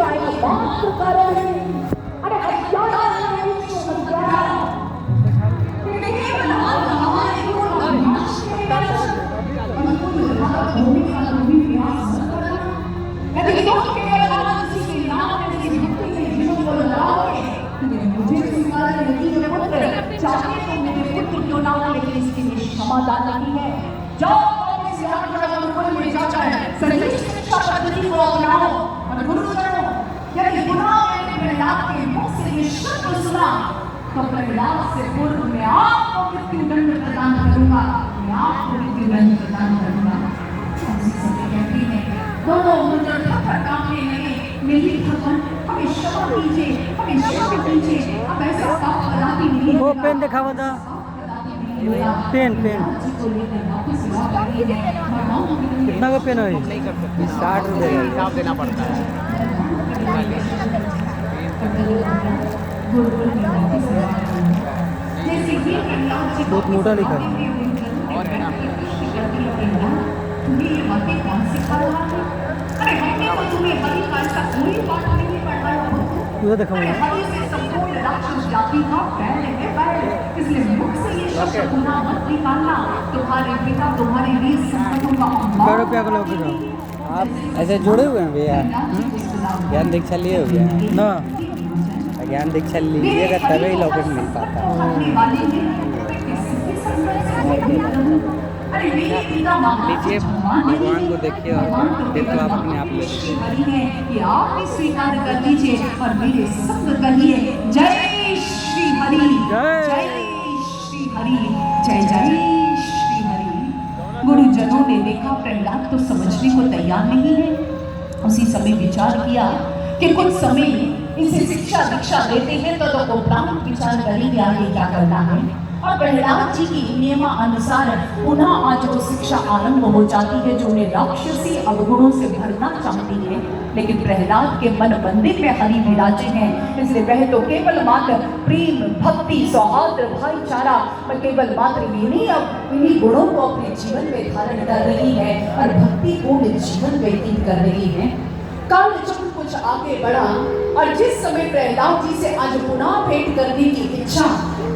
जाएगा बात तो कर रहे हैं। अरे क्या समाधान नहीं है। जाओ को अपनाओ और गुरुजनों यदि गुनाह ने प्रहलाद के मुख से ये शब्द सुना तो प्रहलाद से पूर्व मैं आपको मृत्युदंड प्रदान करूंगा, मैं आपको मृत्युदंड प्रदान करूंगा। कहती है दोनों मुद्दों पर कामने लगे, मेरी भगवान हमें क्षमा कीजिए, हमें क्षमा कीजिए। अब ऐसा पाप कदापि नहीं वो पेन दिखावा था, पेन कितना का पेन है? 60 रुपये का हिसाब देना पड़ता है। बहुत मोटा लिखा है। और है ना उधर देखा मुझे क्या रुपया का लोग आप ऐसे जुड़े हुए हैं भैया? ज्ञान दीक्षा लिए हो गया ना? ज्ञान दीक्षा लीजिएगा तभी लॉकेट मिल पाता लीजिए, भगवान को देखिए और फिर तो आप अपने आप ले कि आप भी स्वीकार कर लीजिए और मेरे संग कहिए जय श्री हरि, जय श्री हरि, जय जय श्री हरि। गुरुजनों ने देखा प्रहलाद तो समझने को तैयार नहीं है। उसी समय विचार किया कि कुछ समय इसे शिक्षा दीक्षा देते हैं तो उपरांत विचार करेंगे आगे क्या करना है। और प्रहलाद जी की नियमानुसार पुनः आज वो शिक्षा आरंभ हो जाती है जो उन्हें राक्षसी अवगुणों से भरना चाहती है। लेकिन प्रहलाद के मन मंदिर में हरि विराजे हैं, इसलिए वह तो केवल मात्र प्रेम भक्ति सौहार्द भाईचारा और केवल मात्र इन्हीं गुणों को अपने जीवन में धारण कर रही है और भक्ति पूर्ण जीवन व्यतीत कर रही है। काल चक्र कुछ आगे बढ़ा और जिस समय प्रहलाद जी से आज पुनः भेंट करने की इच्छा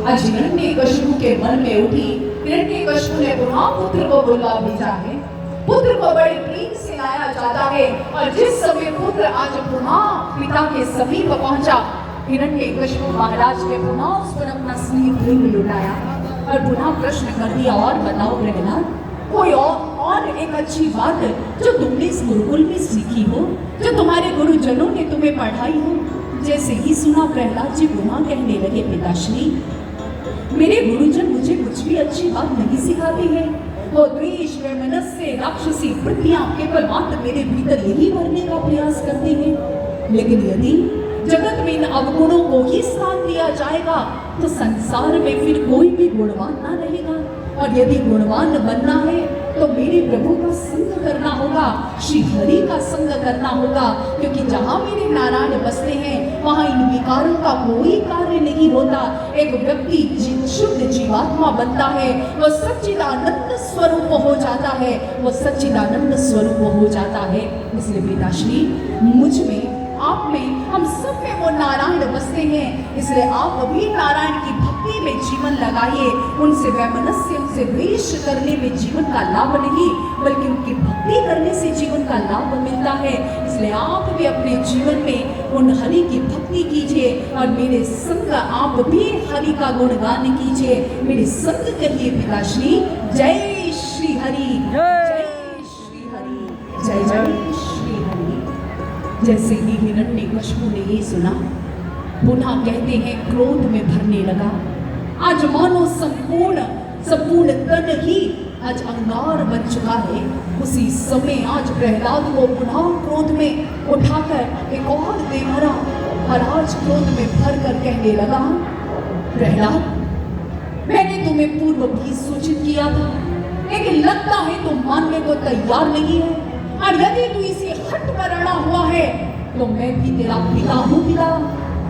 आज हिरण्यकशिपु के मन में उठी, हिरण्यकशिपु ने पुनः पुत्र को बुला भेजा है। पुत्र को बड़े प्रेम से लाया जाता है और जिस समय पुत्र आज पुनः पिता के समीप पहुंचा, हिरण्यकशिपु महाराज ने पुनः उस पर अपना स्नेह प्रेम लुटाया और पुनः प्रश्न कर दिया, और बताओ प्रहलाद कोई और एक अच्छी बात जो तुमने इस गुरुकुल में सीखी हो, जो तुम्हारे गुरुजनों ने तुम्हें पढ़ाई हो। जैसे ही सुना प्रहलाद जी पुनः कहने लगे, पिताश्री मेरे गुरुजन मुझे कुछ भी अच्छी बात नहीं सिखाते हैं। वो द्वेष वैमनस्य राक्षसी वृत्तियां केवल मात्र मेरे भीतर यही भरने का प्रयास करते हैं। लेकिन यदि जगत में इन अवगुणों को ही स्थान दिया जाएगा तो संसार में फिर कोई भी गुणवान ना रहेगा, और यदि गुणवान बनना है तो मेरे प्रभु का संग करना होगा, श्री हरि का संग करना होगा, क्योंकि जहाँ मेरे नारायण बसते हैं वहाँ इन विकारों का कोई कार्य नहीं होता। एक व्यक्ति शुद्ध जीवात्मा बनता है, वो सच्चिदानंद स्वरूप हो जाता है, वो सच्चिदानंद स्वरूप हो जाता है। इसलिए पिताश्री मुझ में आप में हम सब में वो नारायण बसते हैं, इसलिए आप अभी नारायण की भक्ति में जीवन लगाइए। उनसे वैमनस्य उनसे द्वेष करने में जीवन का लाभ नहीं, बल्कि उनकी भक्ति करने से जीवन का लाभ मिलता है। इसलिए आप भी अपने जीवन में उन हरि की भक्ति कीजिए और मेरे संग आप भी हरि का गुणगान कीजिए। मेरे संग कहिए पिताश्री जय श्री हरि, जय श्री हरि, जय जय श्री हरि। जैसे ही हिरण्यकशिपु ने ये सुना, पुनः कहते हैं क्रोध में भरने लगा। आज मानो संपूर्ण तन ही आज अंगार बन चुका है। उसी समय आज प्रहलाद को पुनः क्रोध में उठाकर एक और दे भरा और आज क्रोध में भर कर कहने लगा, प्रहलाद मैंने तुम्हें पूर्व भी सूचित किया था, लेकिन लगता है तुम मानने को तैयार नहीं है, और यदि तू इसे हट पर अड़ा हुआ है तो मैं भी तेरा पिता हूँ पिता,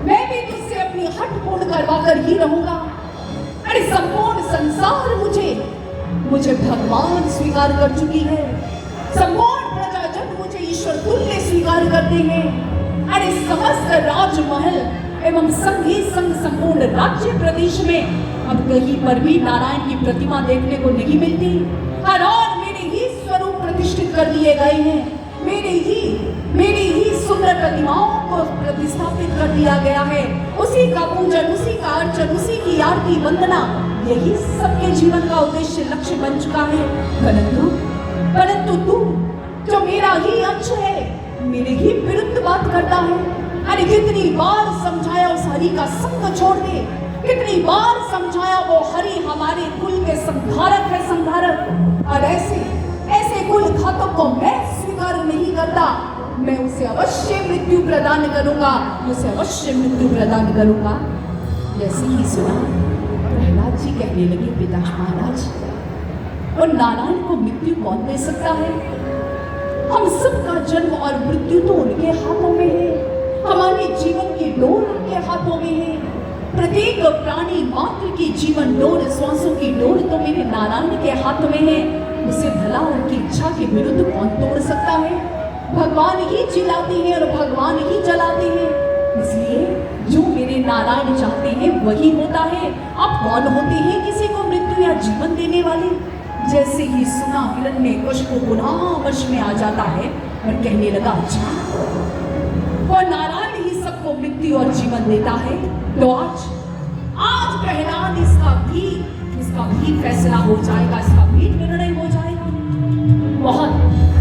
मैं भी तुझसे अपनी हट पूर्ण करवा कर ही रहूंगा। अरे संपूर्ण संसार मुझे भगवान स्वीकार कर चुकी है, संपूर्ण प्रजाजन मुझे ईश्वर तुल्य स्वीकार करते हैं। अरे राजमहल एवं संग ही संग संपूर्ण राज्य प्रदेश में अब कहीं पर भी नारायण की प्रतिमा देखने को नहीं मिलती। हर और मेरे ही स्वरूप प्रतिष्ठित कर दिए गए हैं, मेरी ही सुंदर प्रतिमाओं को प्रतिस्थापित कर दिया गया है। उसी का पूजन, उसी का अर्चन, उसी की आरती वंदना, यही सबके जीवन का उद्देश्य लक्ष्य बन चुका है। परंतु तू जो मेरा ही अंश है, मेरे ही विरुद्ध बात करता है। अरे कितनी बार समझाया उस हरि का संग छोड़ दे, कितनी बार समझाया वो हरि हमारे कुल के संहारक है, संहारक। और ऐसे कुल घातक को मैं स्वीकार नहीं करता। मैं उसे अवश्य मृत्यु प्रदान करूंगा, उसे अवश्य मृत्यु प्रदान करूंगा। जैसे ही सुना, प्रहलाद जी कहने लगे, पिता महाराज, और नारायण को मृत्यु कौन दे सकता है? हम सबका जन्म और मृत्यु तो उनके हाथों में है, हमारे जीवन की डोर उनके हाथों में है। प्रत्येक प्राणी मात्र की जीवन डोर, श्वासों की डोर तो मेरे नारायण के हाथ में है। उसे भला उनकी इच्छा के विरुद्ध कौन तोड़ सकता है? भगवान ही जिलाते हैं और भगवान ही जलाते हैं। इसलिए जो मेरे नारायण चाहते हैं वही होता है। आप कौन होते हैं किसी को मृत्यु या जीवन देने वाले? जैसे ही सुना, हिरण्यकशिपु पुनः वश में आ जाता है और कहने लगा, अच्छा, और नारायण ही सबको मृत्यु और जीवन देता है, तो आज प्रहलाद इसका भी फैसला हो जाएगा, इसका भी निर्णय हो जाएगा।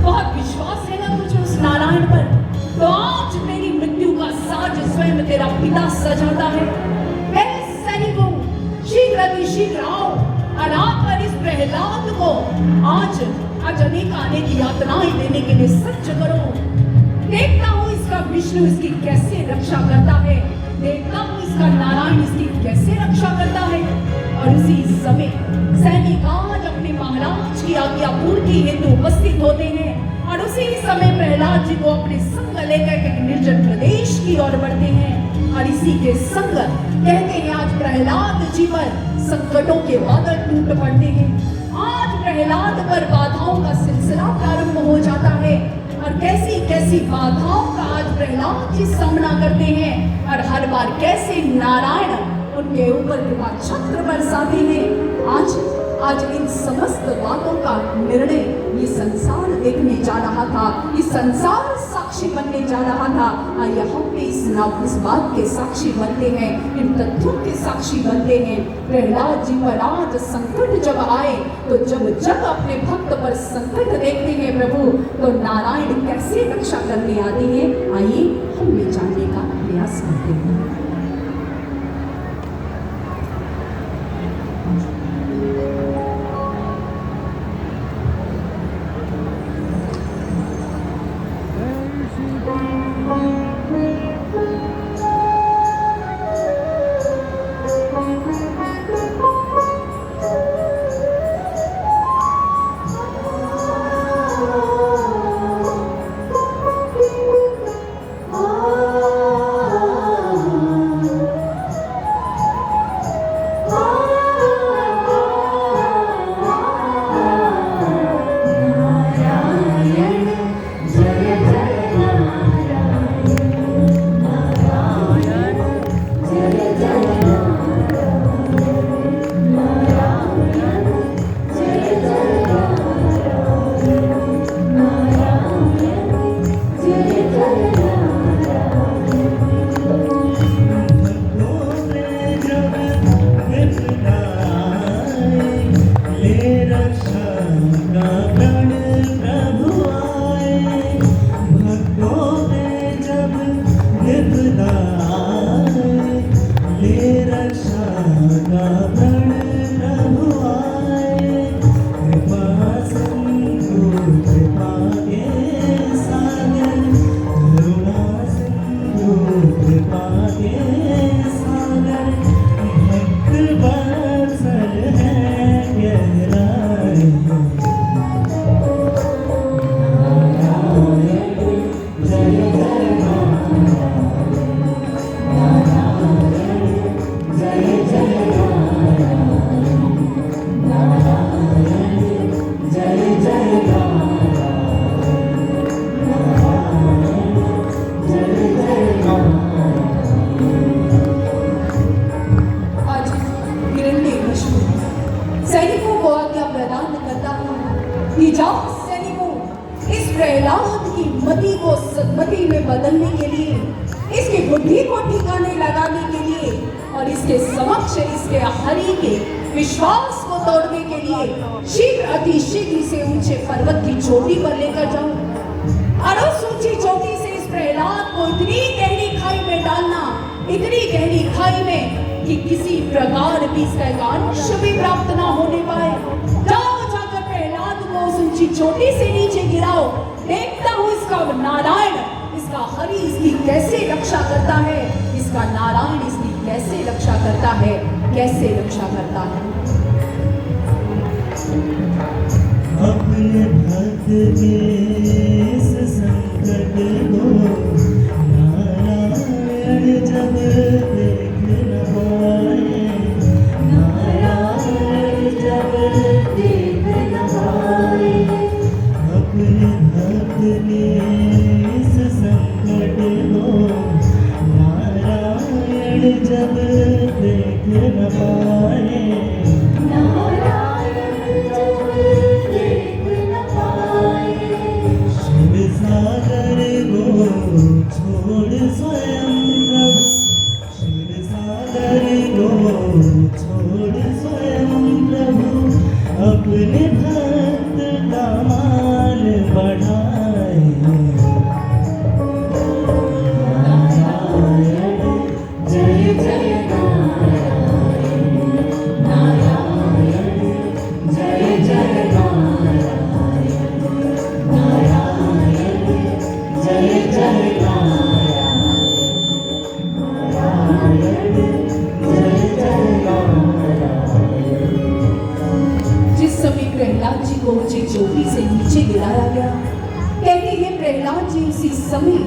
बहुत विश्वास है ना तुझे उस नारायण पर? तो आज तेरी मृत्यु का साज स्वयं तेरा पिता सजाता है। सैनिकों, शीघ्र आओ और आकर इस प्रहलाद को आज अनेक यातनाएं देने के लिए सज्ज करो। देखता हूँ इसका विष्णु इसकी कैसे रक्षा करता है, देखता हूँ इसका नारायण इसकी कैसे रक्षा करता है। और उसी समय सैनिक आज अपने महाराज की आज्ञा पूर्ति हेतु उपस्थित होते हैं और उसी समय प्रहलाद जी को अपने संग लेकर एक निर्जन प्रदेश की ओर बढ़ते हैं। और इसी के संग कहते हैं आज प्रहलाद जी पर संकटों के बादल टूट पड़ते हैं। आज प्रहलाद पर बाधाओं का सिलसिला प्रारंभ हो जाता है और कैसी कैसी बाधाओं का आज प्रहलाद जी सामना करते हैं और हर बार कैसे नारायण उनके ऊपर कृपा छत्र बरसाते हैं। आज इन समस्त बातों का निर्णय ये संसार देखने जा रहा था, ये संसार साक्षी बनने जा रहा था। आइए हम भी इस बात के साक्षी बनते हैं, इन तथ्यों के साक्षी बनते हैं। प्रहलाद जी पर आज संकट जब आए, तो जब अपने भक्त पर संकट देखते हैं प्रभु, तो नारायण कैसे रक्षा करने आते हैं, आइए हम भी जानने का प्रयास करते हैं। Oh बदलने के लिए, इसकी बुद्धि को ठिकाने लगाने के लिए और इसके समक्ष इसके हरि के विश्वास को तोड़ने के लिए शीघ्र अति शीघ्र इसे ऊंचे पर्वत की चोटी पर लेकर जाओ और उस ऊंची चोटी से इस प्रहलाद को इतनी गहरी खाई में डालना, इतनी गहरी खाई में कि किसी प्रकार भी इसका एक अंश भी प्राप्त ना होने पाए। जाओ जाकर प्रहलाद को उस ऊंची चोटी से नीचे गिराओ, देखता हूँ इसका नारायण, इसका हरि इसकी कैसे रक्षा करता है, इसका नारायण इसकी कैसे रक्षा करता है, कैसे रक्षा करता है। अपने भक्त के इस संकट को नारायण जब देख न पाए, नारायण जब देख न पाए, अपने भक्त के इस संकट को नारायण जब देख न पाए, सागर को छोड़ स्वयं प्रभु, शिव सागर को छोड़ स्वयं प्रभु, अपने भक्त का मान बढ़ाए। नारायण जय जय नारायण, नारायण जय जय नारायण, नारायण जय जय नारायण, नारायण जय जय नारायण। जिस समय प्रहलाद जी को ऊंची चोटी से नीचे गिराया गया, कहते हैं प्रहलाद जी उसी समय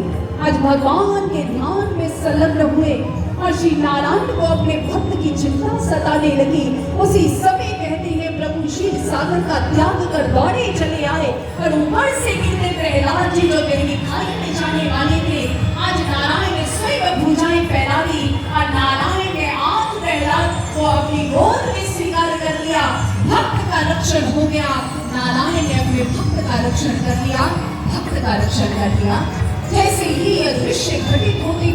आज भगवान के ध्यान में संलग्न हुए और श्री नारायण को अपने भक्त की चिंता सताने लगी। उसी समय कहते हैं प्रभु क्षीर सागर का त्याग कर दौड़े चले आए और ऊपर से गिरते प्रहलाद जी जो गहरी खाई में जाने वाले थे, आज नारायण ने स्वयं भुजाएं फैला दी और नारायण ने आज प्रहलाद को अपनी गोद में स्वीकार कर लिया। भक्त का रक्षण हो गया, नारायण ने अपने भक्त का रक्षण कर लिया, भक्त का रक्षण कर लिया। जैसे ही यह दृश्य घटित होते